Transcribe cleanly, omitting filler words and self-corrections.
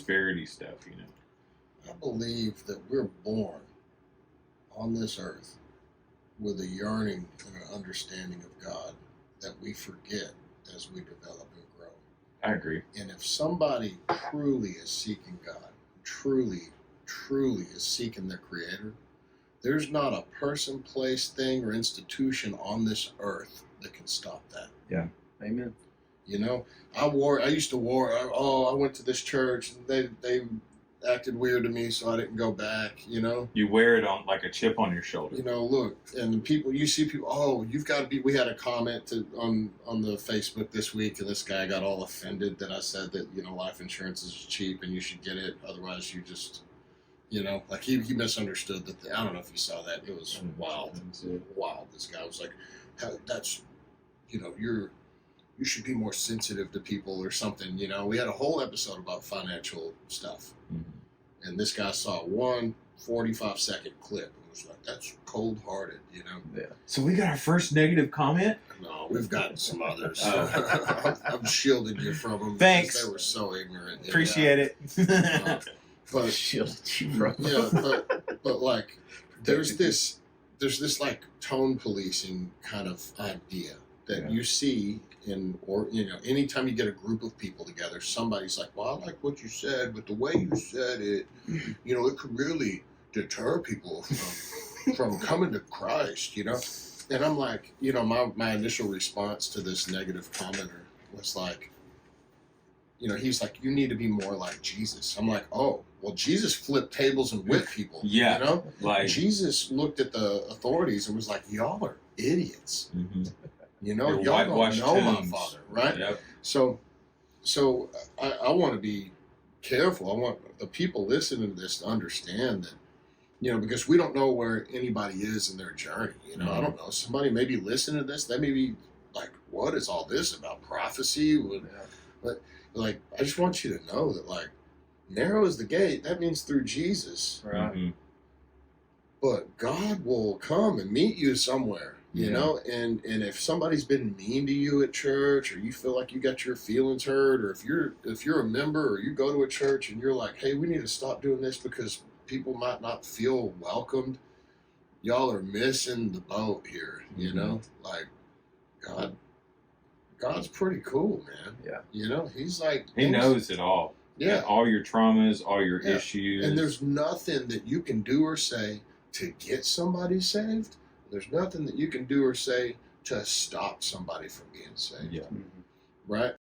prosperity stuff, you know. I believe that we're born on this earth with a yearning and an understanding of God that we forget as we develop and grow. I agree. And if somebody truly is seeking God, truly is seeking their Creator, there's not a person, place, thing, or institution on this earth that can stop that. Yeah. Amen. You know, I went to this church and they acted weird to me, so I didn't go back, you know. You wear it on like a chip on your shoulder. You know, look, and you see people, you've got to be, we had a comment on the Facebook this week, and this guy got all offended that I said that, you know, life insurance is cheap and you should get it, otherwise you just, you know, like he misunderstood that. I don't know if you saw that. It was wild. Wild. This guy was like, that's, you know, you should be more sensitive to people or something, you know. We had a whole episode about financial stuff. Mm-hmm. And this guy saw one 45-second clip and was like, that's cold-hearted, you know. Yeah. So we got our first negative comment? No, we've gotten some others. I'm shielding you from them. Thanks. They were so ignorant. Appreciate it. But shielded you from them. Yeah, but like, there's this like tone policing kind of idea that you see anytime you get a group of people together, somebody's like, well, I like what you said, but the way you said it, you know, it could really deter people from coming to Christ, you know? And I'm like, you know, my initial response to this negative commenter was like, you know, he's like, you need to be more like Jesus. I'm like, oh, well, Jesus flipped tables and whipped people. Yeah. You know? Like, Jesus looked at the authorities and was like, y'all are idiots. Mm-hmm. You know, y'all don't know my Father, right? Yep. So I want to be careful. I want the people listening to this to understand that, you know, because we don't know where anybody is in their journey. You know, I don't know. Somebody may be listening to this. They may be like, what is all this about prophecy? But like, I just want you to know that, like, narrow is the gate. That means through Jesus. Right. Mm-hmm. But God will come and meet you somewhere. You know, and if somebody's been mean to you at church, or you feel like you got your feelings hurt, or if you're a member, or you go to a church and you're like, hey, we need to stop doing this because people might not feel welcomed, y'all are missing the boat here. You know, like God's pretty cool, man. Yeah. You know, he's like, he knows it all. Yeah. All your traumas, all your issues. And there's nothing that you can do or say to get somebody saved. There's nothing that you can do or say to stop somebody from being saved. Yeah. Right?